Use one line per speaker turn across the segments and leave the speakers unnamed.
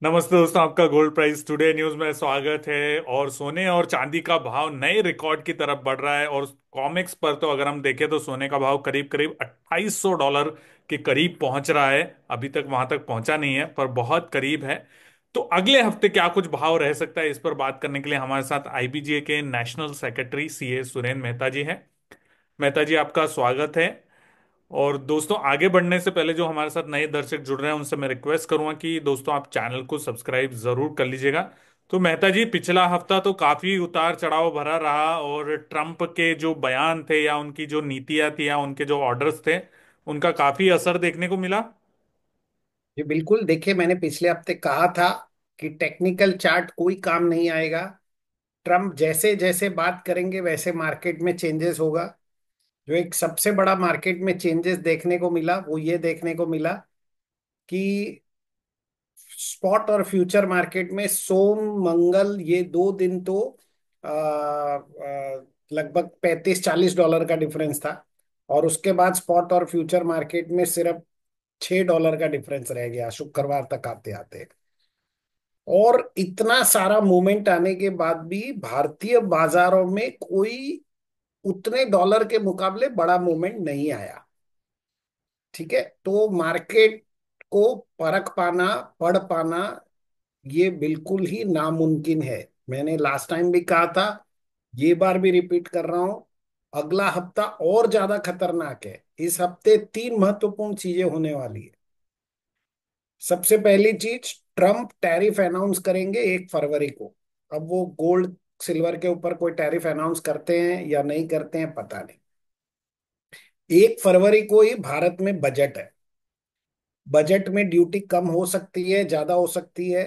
नमस्ते दोस्तों, आपका गोल्ड प्राइस टुडे न्यूज में स्वागत है। और सोने और चांदी का भाव नए रिकॉर्ड की तरफ बढ़ रहा है। और कॉमिक्स पर तो अगर हम देखें तो सोने का भाव करीब करीब $2800 के करीब पहुंच रहा है। अभी तक वहां तक पहुंचा नहीं है पर बहुत करीब है। तो अगले हफ्ते क्या कुछ भाव रह सकता है, इस पर बात करने के लिए हमारे साथ आईबीजे के national secretary CA Surendra Mehta ji हैं। मेहता जी, आपका स्वागत है। और दोस्तों, आगे बढ़ने से पहले जो हमारे साथ नए दर्शक जुड़ रहे हैं उनसे मैं रिक्वेस्ट करूंगा कि दोस्तों आप चैनल को सब्सक्राइब जरूर कर लीजिएगा। तो मेहता जी, पिछला हफ्ता तो काफी उतार चढ़ाव भरा रहा और ट्रम्प के जो बयान थे या उनकी जो नीतियां थी या उनके जो ऑर्डर्स थे उनका काफी असर देखने को मिला।
जी बिल्कुल। देखिए, मैंने पिछले हफ्ते कहा था कि टेक्निकल चार्ट कोई काम नहीं आएगा। ट्रम्प जैसे जैसे बात करेंगे वैसे मार्केट में चेंजेस होगा। जो एक सबसे बड़ा मार्केट में चेंजेस देखने को मिला वो ये देखने को मिला कि स्पॉट और फ्यूचर मार्केट में सोम मंगल ये 2 दिन तो लगभग 35-40 डॉलर का डिफरेंस था। और उसके बाद स्पॉट और फ्यूचर मार्केट में सिर्फ $6 का डिफरेंस रह गया शुक्रवार तक आते आते। और इतना सारा मूवमेंट आने के बाद भी भारतीय बाजारों में कोई उतने डॉलर के मुकाबले बड़ा मूवमेंट नहीं आया। ठीक है, तो मार्केट को परख पाना, पढ़ पाना, ये बिल्कुल ही नामुमकिन है। मैंने लास्ट टाइम भी कहा था, ये बार भी रिपीट कर रहा हूं। अगला हफ्ता और ज्यादा खतरनाक है। इस हफ्ते 3 महत्वपूर्ण चीजें होने वाली है। सबसे पहली चीज, ट्रम्प टैरिफ अनाउंस करेंगे 1 फरवरी को। अब वो गोल्ड सिल्वर के ऊपर कोई टैरिफ अनाउंस करते हैं या नहीं करते हैं पता नहीं। 1 फरवरी को ही भारत में बजट है। बजट में ड्यूटी कम हो सकती है, ज्यादा हो सकती है,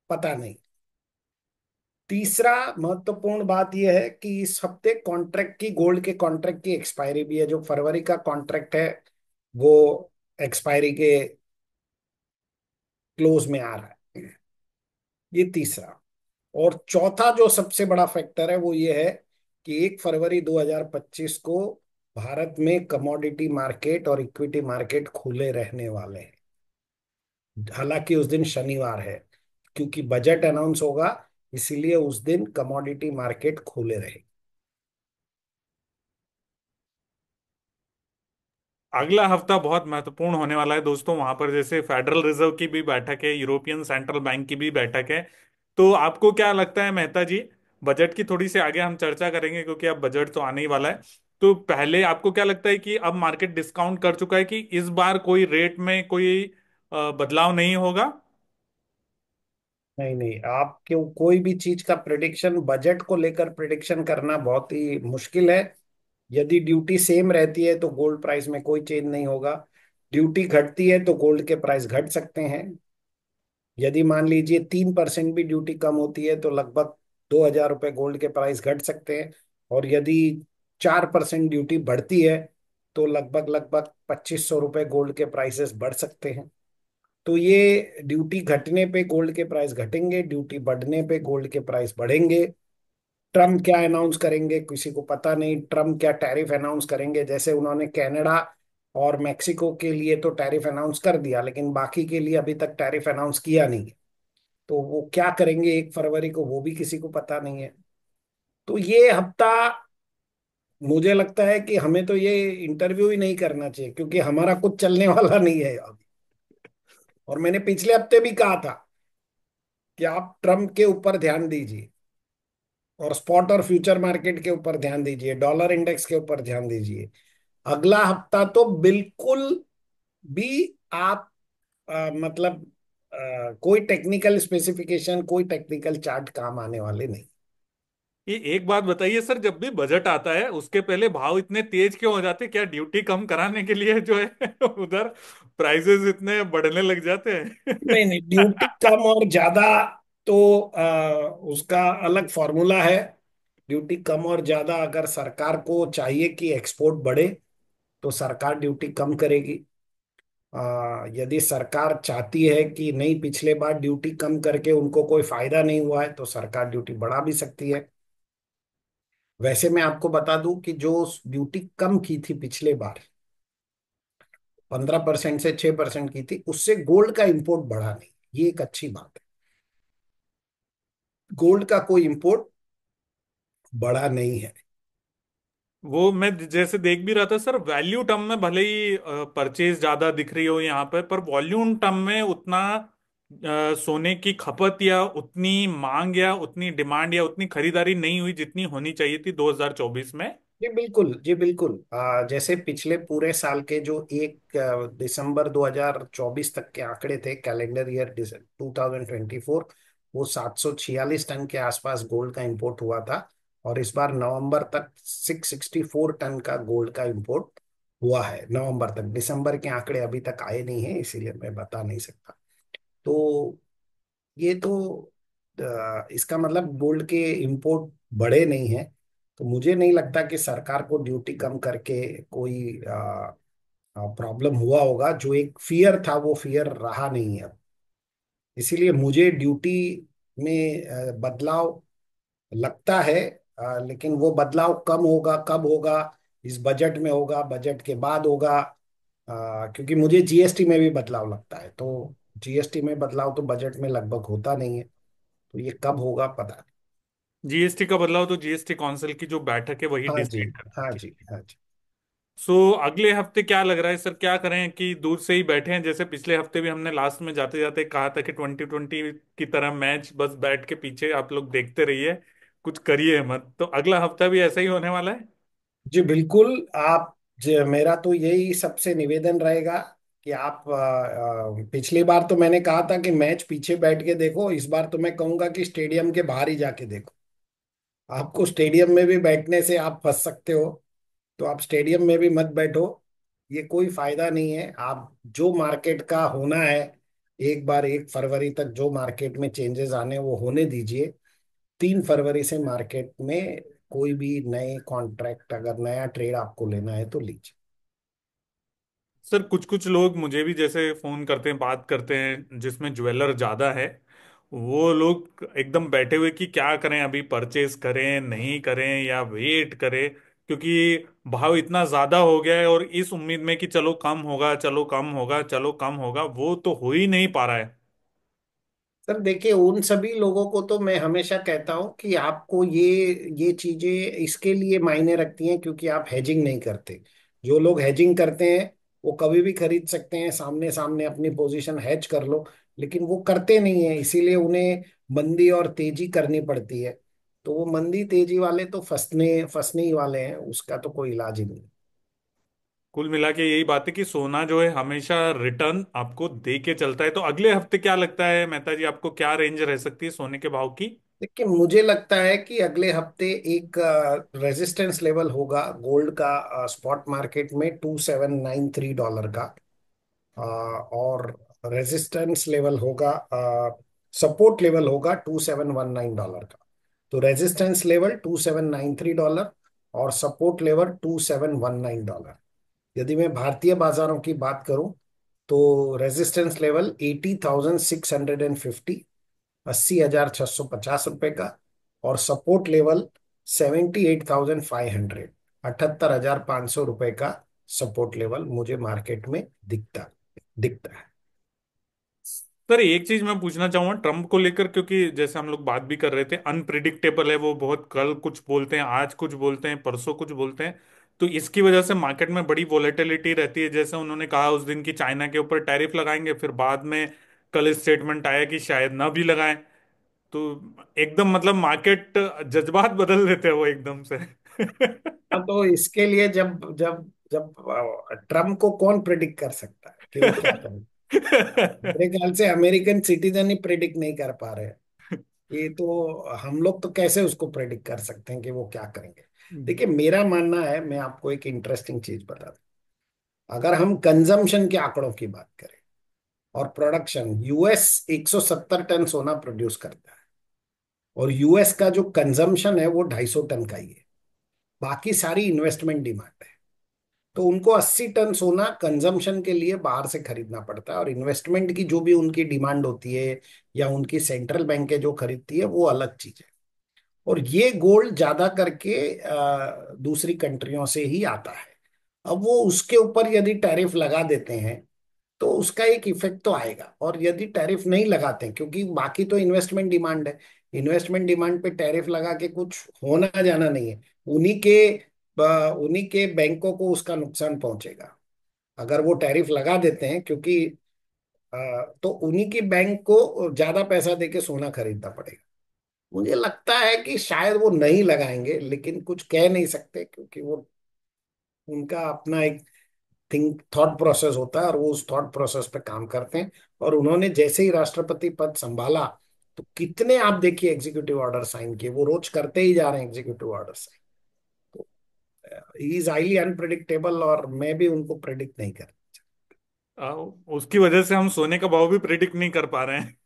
पता नहीं। तीसरा महत्वपूर्ण बात यह है कि इस हफ्ते कॉन्ट्रैक्ट की, गोल्ड के कॉन्ट्रैक्ट की एक्सपायरी भी है। जो फरवरी का कॉन्ट्रैक्ट है वो एक्सपायरी के क्लोज में आ रहा है। ये तीसरा। और चौथा जो सबसे बड़ा फैक्टर है वो ये है कि 1 फरवरी 2025 को भारत में कमोडिटी मार्केट और इक्विटी मार्केट खुले रहने वाले हैं। हालांकि उस दिन शनिवार है, क्योंकि बजट अनाउंस होगा, इसीलिए उस दिन कमोडिटी मार्केट खुले रहे।
अगला हफ्ता बहुत महत्वपूर्ण होने वाला है दोस्तों। वहां पर जैसे फेडरल रिजर्व की भी बैठक है, यूरोपियन सेंट्रल बैंक की भी बैठक है। तो आपको क्या लगता है मेहता जी, बजट की थोड़ी सी आगे हम चर्चा करेंगे क्योंकि अब बजट तो आने ही वाला है। तो पहले आपको क्या लगता है कि अब मार्केट डिस्काउंट कर चुका है कि इस बार कोई रेट में कोई बदलाव नहीं होगा?
नहीं नहीं, आप क्यों, कोई भी चीज का प्रिडिक्शन, बजट को लेकर प्रिडिक्शन करना बहुत ही मुश्किल है। यदि ड्यूटी सेम रहती है तो गोल्ड प्राइस में कोई चेंज नहीं होगा। ड्यूटी घटती है तो गोल्ड के प्राइस घट सकते हैं। यदि मान लीजिए 3% भी ड्यूटी कम होती है तो लगभग 2,000 रुपये गोल्ड के प्राइस घट सकते हैं। और यदि 4% ड्यूटी बढ़ती है तो लगभग लगभग 2,500 रुपये गोल्ड के प्राइसेस बढ़ सकते हैं। तो ये ड्यूटी घटने पे गोल्ड के प्राइस घटेंगे, ड्यूटी बढ़ने पे गोल्ड के प्राइस बढ़ेंगे। ट्रम्प क्या अनाउंस करेंगे किसी को पता नहीं। ट्रम्प क्या टैरिफ अनाउंस करेंगे, जैसे उन्होंने कनाडा और मेक्सिको के लिए तो टैरिफ अनाउंस कर दिया, लेकिन बाकी के लिए अभी तक टैरिफ अनाउंस किया नहीं है। तो वो क्या करेंगे 1 फरवरी को, वो भी किसी को पता नहीं है। तो ये हफ्ता, मुझे लगता है कि हमें तो ये इंटरव्यू ही नहीं करना चाहिए, क्योंकि हमारा कुछ चलने वाला नहीं है अभी। और मैंने पिछले हफ्ते भी कहा था कि आप ट्रम्प के ऊपर ध्यान दीजिए और स्पॉट और फ्यूचर मार्केट के ऊपर ध्यान दीजिए, डॉलर इंडेक्स के ऊपर ध्यान दीजिए। अगला हफ्ता तो बिल्कुल भी आप मतलब कोई टेक्निकल स्पेसिफिकेशन, कोई टेक्निकल चार्ट काम आने वाले नहीं।
ये एक बात बताइए सर, जब भी बजट आता है उसके पहले भाव इतने तेज क्यों हो जाते हैं? क्या ड्यूटी कम कराने के लिए जो है उधर प्राइसेस इतने बढ़ने लग जाते हैं?
नहीं नहीं, ड्यूटी कम और ज्यादा तो उसका अलग फॉर्मूला है। ड्यूटी कम और ज्यादा, अगर सरकार को चाहिए कि एक्सपोर्ट बढ़े तो सरकार ड्यूटी कम करेगी। यदि सरकार चाहती है कि नहीं, पिछले बार ड्यूटी कम करके उनको कोई फायदा नहीं हुआ है, तो सरकार ड्यूटी बढ़ा भी सकती है। वैसे मैं आपको बता दूं कि जो ड्यूटी कम की थी पिछले बार, 15% से 6% की थी, उससे गोल्ड का इंपोर्ट बढ़ा नहीं। ये एक अच्छी बात है। गोल्ड का कोई इंपोर्ट बढ़ा नहीं है।
वो मैं जैसे देख भी रहा था सर, वैल्यू टर्म में भले ही परचेज ज्यादा दिख रही हो यहाँ पर वॉल्यूम टर्म में उतना सोने की खपत या उतनी मांग या उतनी डिमांड या उतनी खरीदारी नहीं हुई जितनी होनी चाहिए थी 2024 में।
जी बिल्कुल, जी बिल्कुल। जैसे पिछले पूरे साल के जो एक दिसंबर 2024 तक के आंकड़े थे, कैलेंडर ईयर 2024, वो 746 टन के आसपास गोल्ड का इंपोर्ट हुआ था। और इस बार नवंबर तक 664 टन का गोल्ड का इंपोर्ट हुआ है, नवंबर तक। दिसंबर के आंकड़े अभी तक आए नहीं हैं, इसीलिए मैं बता नहीं सकता। तो ये तो इसका मतलब गोल्ड के इंपोर्ट बढ़े नहीं हैं। तो मुझे नहीं लगता कि सरकार को ड्यूटी कम करके कोई प्रॉब्लम हुआ होगा। जो एक फियर था वो फियर रहा नहीं है अब। इसीलिए मुझे ड्यूटी में बदलाव लगता है। लेकिन वो बदलाव कम होगा, कब होगा? इस बजट में होगा, बजट के बाद होगा। क्योंकि मुझे जीएसटी में भी बदलाव लगता है, तो जीएसटी में बदलाव तो बजट में लगभग होता नहीं है। तो ये कब होगा पता नहीं।
जीएसटी का बदलाव तो जीएसटी काउंसिल की जो बैठक है वही
हाँ जी,
डिसाइड
हाँ
करती है।
जी, हाँ जी।
सो अगले हफ्ते क्या लग रहा है सर, क्या करें कि दूर से ही बैठे हैं? जैसे पिछले हफ्ते भी हमने लास्ट में जाते जाते कहा था कि 2020 की तरह मैच बस बैठ के पीछे आप लोग देखते रहिए, कुछ करिए मत। तो अगला हफ्ता भी ऐसा ही होने वाला है।
जी बिल्कुल। आप मेरा तो यही सबसे निवेदन रहेगा कि आप पिछली बार तो मैंने कहा था कि मैच पीछे बैठ के देखो, इस बार तो मैं कहूंगा कि स्टेडियम के बाहर ही जाके देखो। आपको स्टेडियम में भी बैठने से आप फंस सकते हो, तो आप स्टेडियम में भी मत बैठो। ये कोई फायदा नहीं है। आप जो मार्केट का होना है, एक बार 1 फरवरी तक जो मार्केट में चेंजेस आने वो होने दीजिए। 3 फरवरी से मार्केट में कोई भी नए कॉन्ट्रैक्ट, अगर नया ट्रेड आपको लेना है तो लीजिए।
सर कुछ कुछ लोग मुझे भी जैसे फोन करते हैं, बात करते हैं, जिसमें ज्वेलर ज्यादा है, वो लोग एकदम बैठे हुए कि क्या करें, अभी परचेज करें नहीं करें या वेट करें, क्योंकि भाव इतना ज्यादा हो गया है और इस उम्मीद में कि चलो कम होगा, चलो कम होगा, चलो कम होगा, वो तो हो ही नहीं पा रहा है।
सर देखिए, उन सभी लोगों को तो मैं हमेशा कहता हूं कि आपको ये चीजें इसके लिए मायने रखती हैं क्योंकि आप हेजिंग नहीं करते। जो लोग हेजिंग करते हैं वो कभी भी खरीद सकते हैं, सामने सामने अपनी पोजीशन हेज कर लो। लेकिन वो करते नहीं है, इसीलिए उन्हें मंदी और तेजी करनी पड़ती है। तो वो मंदी तेजी वाले तो फंसने फंसने ही वाले हैं, उसका तो कोई इलाज ही नहीं।
कुल मिला के यही बात है कि सोना जो है हमेशा रिटर्न आपको दे के चलता है। तो अगले हफ्ते क्या लगता है मेहता जी, आपको क्या रेंज रह सकती है सोने के भाव की?
देखिए, मुझे लगता है कि अगले हफ्ते एक रेजिस्टेंस लेवल होगा गोल्ड का स्पॉट मार्केट में $2793 का। और रेजिस्टेंस लेवल होगा, सपोर्ट लेवल होगा $2719 का। तो रेजिस्टेंस लेवल $2793 और सपोर्ट लेवल $2719। यदि मैं भारतीय बाजारों की बात करूं तो रेजिस्टेंस लेवल 80,650, 80,650 रुपए का। और सपोर्ट लेवल 78,500, 78,500 रुपए का सपोर्ट लेवल मुझे मार्केट में दिखता दिखता है।
सर एक चीज मैं पूछना चाहूंगा ट्रम्प को लेकर, क्योंकि जैसे हम लोग बात भी कर रहे थे, अनप्रिडिक्टेबल है वो बहुत, कल कुछ बोलते हैं, आज कुछ बोलते हैं, परसों कुछ बोलते हैं। तो इसकी वजह से मार्केट में बड़ी वॉलेटिलिटी रहती है। जैसे उन्होंने कहा उस दिन की चाइना के ऊपर टैरिफ लगाएंगे, फिर बाद में कल स्टेटमेंट आया कि शायद ना भी लगाएं। तो एकदम मतलब मार्केट जज्बात बदल देते हैं वो एकदम से।
हाँ, तो इसके लिए जब जब जब ट्रम्प को कौन प्रिडिक्ट कर सकता है कि वो क्या करेगा? मेरे ख्याल से अमेरिकन सिटीजन ही प्रिडिक्ट नहीं कर पा रहे हैं। ये तो हम लोग तो कैसे उसको प्रेडिक्ट कर सकते हैं कि वो क्या करेंगे? देखिए, मेरा मानना है, मैं आपको एक इंटरेस्टिंग चीज बता दूं। अगर हम कंजम्पशन के आंकड़ों की बात करें और प्रोडक्शन, यूएस 170 टन सोना प्रोड्यूस करता है और यूएस का जो कंजम्पशन है वो 250 टन का ही है। बाकी सारी इन्वेस्टमेंट डिमांड है। तो उनको 80 टन सोना कंजम्पशन के लिए बाहर से खरीदना पड़ता है, और इन्वेस्टमेंट की जो भी उनकी डिमांड होती है या उनकी सेंट्रल बैंक जो खरीदती है वो अलग चीज है। और ये गोल्ड ज्यादा करके दूसरी कंट्रियों से ही आता है। अब वो उसके ऊपर यदि टैरिफ लगा देते हैं तो उसका एक इफेक्ट तो आएगा। और यदि टैरिफ नहीं लगाते हैं, क्योंकि बाकी तो इन्वेस्टमेंट डिमांड है, इन्वेस्टमेंट डिमांड पे टैरिफ लगा के कुछ होना जाना नहीं है। उन्हीं के उन्हीं के बैंकों को उसका नुकसान पहुंचेगा अगर वो टैरिफ लगा देते हैं, क्योंकि तो उन्हीं की बैंक को ज्यादा पैसा देके सोना खरीदना पड़ेगा। मुझे लगता है कि शायद वो नहीं लगाएंगे, लेकिन कुछ कह नहीं सकते, क्योंकि वो उनका अपना एक थिंक थॉट प्रोसेस होता है और वो उस थॉट प्रोसेस पे काम करते हैं। और उन्होंने जैसे ही राष्ट्रपति पद संभाला, तो कितने आप देखिए एग्जीक्यूटिव ऑर्डर साइन किए, वो रोज करते ही जा रहे हैं एग्जीक्यूटिव ऑर्डर साइन। तो ही इज हाईली अनप्रिडिक्टेबल, और मैं भी उनको प्रिडिक्ट नहीं कर।
आ, उसकी वजह से हम सोने का भाव भी प्रिडिक्ट नहीं कर पा रहे हैं।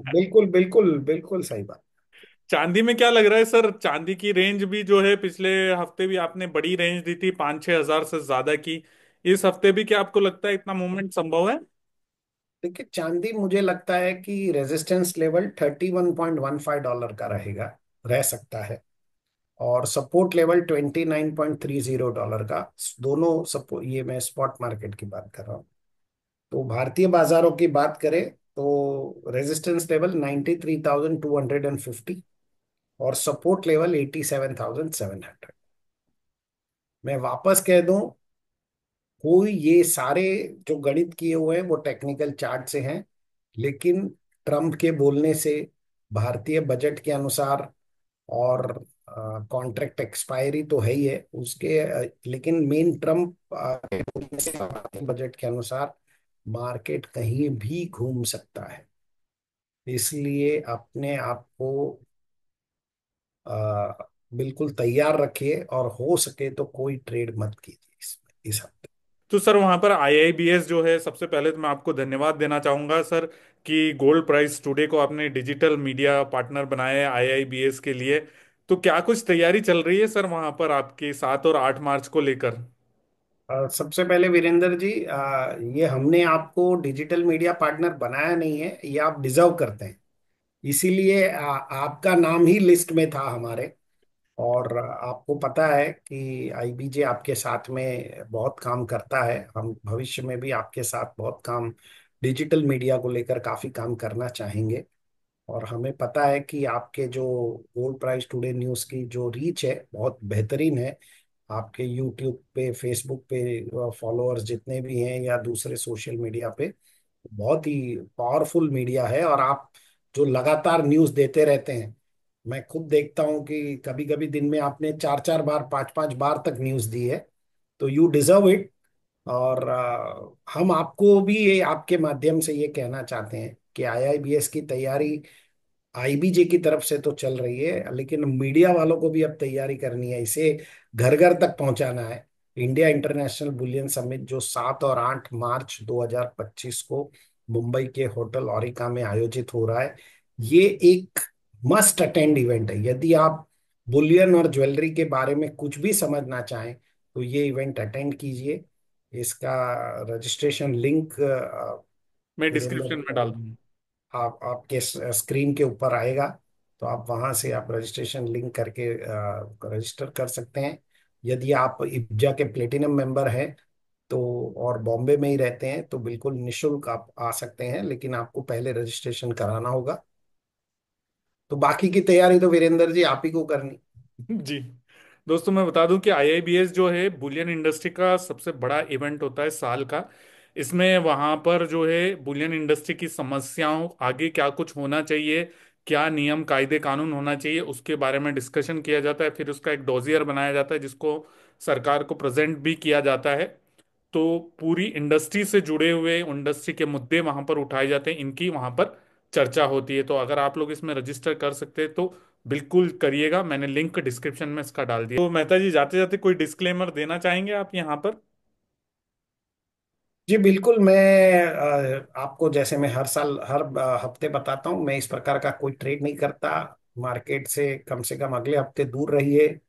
बिल्कुल बिल्कुल बिल्कुल सही बात।
चांदी में क्या लग रहा है सर? चांदी की रेंज भी जो है, पिछले हफ्ते भी आपने बड़ी रेंज दी थी 5-6 हजार से ज्यादा की। इस हफ्ते भी क्या आपको लगता है इतना मूवमेंट संभव है?
देखिए, चांदी मुझे लगता है कि रेजिस्टेंस लेवल $31.15 का रहेगा, रह सकता है। और सपोर्ट लेवल $29.30 का। दोनों सपो ये मैं स्पॉट मार्केट की बात कर रहा हूँ। तो भारतीय बाजारों की बात करें तो रेजिस्टेंस लेवल 93,250 और सपोर्ट लेवल 87,700। मैं वापस कह दूं, कोई ये सारे जो गणित किए हुए हैं वो टेक्निकल चार्ट से हैं, लेकिन ट्रम्प के बोलने से, भारतीय बजट के अनुसार, और कॉन्ट्रैक्ट एक्सपायरी तो है ही है उसके, लेकिन मेन ट्रम्प के बोलने से भारतीय बजट के अनुसार मार्केट कहीं भी घूम सकता है। इसलिए अपने आप को बिल्कुल तैयार रखिए, और हो सके तो कोई ट्रेड मत कीजिए इसमें इस हफ्ते।
तो सर वहां पर आईआईबीएस जो है, सबसे पहले तो मैं आपको धन्यवाद देना चाहूंगा सर कि गोल्ड प्राइस टुडे को आपने डिजिटल मीडिया पार्टनर बनाया है आईआईबीएस के लिए। तो क्या कुछ तैयारी चल रही है सर वहां पर आपकी 7 और 8 मार्च को लेकर?
सबसे पहले वीरेंद्र जी, ये हमने आपको डिजिटल मीडिया पार्टनर बनाया नहीं है, ये आप डिजर्व करते हैं। इसीलिए आपका नाम ही लिस्ट में था हमारे। और आपको पता है कि आईबीजे आपके साथ में बहुत काम करता है, हम भविष्य में भी आपके साथ बहुत काम, डिजिटल मीडिया को लेकर काफी काम करना चाहेंगे। और हमें पता है कि आपके जो गोल्ड प्राइस टुडे न्यूज़ की जो रीच है बहुत बेहतरीन है। आपके यूट्यूब पे, फेसबुक पे फॉलोअर्स जितने भी हैं, या दूसरे सोशल मीडिया पे, बहुत ही पावरफुल मीडिया है। और आप जो लगातार न्यूज़ देते रहते हैं, मैं खुद देखता हूँ कि कभी कभी दिन में आपने 4-4 बार, 5-5 बार तक न्यूज़ दी है। तो यू डिजर्व इट। और हम आपको भी ये आपके माध्यम से ये कहना चाहते हैं कि आईआईबीएस की तैयारी आईबीजे की तरफ से तो चल रही है, लेकिन मीडिया वालों को भी अब तैयारी करनी है, इसे घर घर तक पहुंचाना है। इंडिया इंटरनेशनल बुलियन समिट जो 7 और 8 मार्च 2025 को मुंबई के होटल ओरिका में आयोजित हो रहा है, ये एक मस्ट अटेंड इवेंट है। यदि आप बुलियन और ज्वेलरी के बारे में कुछ भी समझना चाहें, तो ये इवेंट अटेंड कीजिए। इसका रजिस्ट्रेशन लिंक
मैं
वीरेंद्र
डिस्क्रिप्शन
जी,
में डाल दूंगा।
आप आपके स्क्रीन के ऊपर आएगा, तो आप वहां से आप रजिस्ट्रेशन लिंक करके रजिस्टर कर सकते हैं। यदि आप इब्जा के प्लेटिनम मेंबर हैं तो, और बॉम्बे में ही रहते हैं, तो बिल्कुल निशुल्क आप आ सकते हैं, लेकिन आपको पहले रजिस्ट्रेशन कराना होगा। तो बाकी की तैयारी तो वीरेंद्र जी आप ही को करनी।
जी। दोस्तों मैं बता दूं कि आईआईबीएस जो है बुलियन इंडस्ट्री का सबसे बड़ा इवेंट होता है साल का। इसमें वहां पर जो है बुलियन इंडस्ट्री की समस्याओं, आगे क्या कुछ होना चाहिए, क्या नियम कायदे कानून होना चाहिए, उसके बारे में डिस्कशन किया जाता है। फिर उसका एक डोजियर बनाया जाता है जिसको सरकार को प्रेजेंट भी किया जाता है। तो पूरी इंडस्ट्री से जुड़े हुए इंडस्ट्री के मुद्दे वहां पर उठाए जाते हैं, इनकी वहां पर चर्चा होती है। तो अगर आप लोग इसमें रजिस्टर कर सकते हैं तो बिल्कुल करिएगा। मैंने लिंक डिस्क्रिप्शन में इसका डाल दिया। तो मेहता जी, जाते जाते कोई डिस्क्लेमर देना चाहेंगे आप यहाँ पर?
जी बिल्कुल, मैं आपको जैसे मैं हर साल हर हफ्ते बताता हूँ, मैं इस प्रकार का कोई ट्रेड नहीं करता। मार्केट से कम अगले हफ्ते दूर रहिए,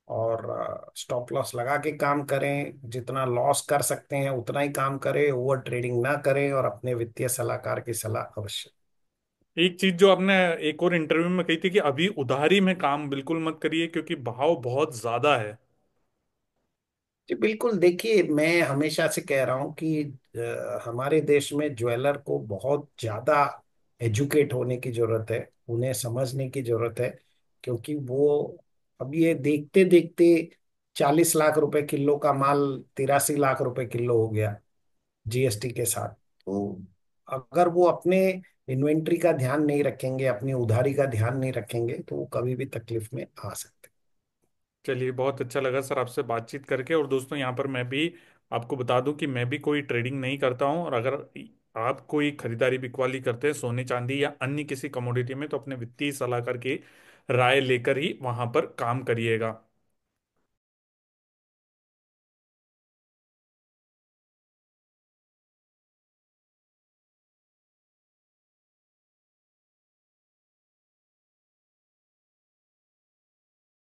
और स्टॉप लॉस लगा के काम करें। जितना लॉस कर सकते हैं उतना ही काम करें, ओवर ट्रेडिंग ना करें, और अपने वित्तीय सलाहकार की सलाह अवश्य।
एक चीज जो आपने एक और इंटरव्यू में कही थी कि अभी उधारी में काम बिल्कुल मत करिए क्योंकि भाव बहुत ज्यादा है।
जी बिल्कुल। देखिए, मैं हमेशा से कह रहा हूँ कि हमारे देश में ज्वेलर को बहुत ज्यादा एजुकेट होने की जरूरत है, उन्हें समझने की जरूरत है। क्योंकि वो अब ये देखते देखते 40 लाख रुपए किलो का माल 83 लाख रुपए किलो हो गया जीएसटी के साथ। तो अगर वो अपने इन्वेंट्री का ध्यान नहीं रखेंगे, अपनी उधारी का ध्यान नहीं रखेंगे, तो वो कभी भी तकलीफ में आ सकते
चलिए, बहुत अच्छा लगा सर आपसे बातचीत करके। और दोस्तों, यहाँ पर मैं भी आपको बता दूं कि मैं भी कोई ट्रेडिंग नहीं करता हूँ, और अगर आप कोई खरीदारी बिकवाली करते हैं सोने चांदी या अन्य किसी कमोडिटी में, तो अपने वित्तीय सलाहकार की राय लेकर ही वहां पर काम करिएगा।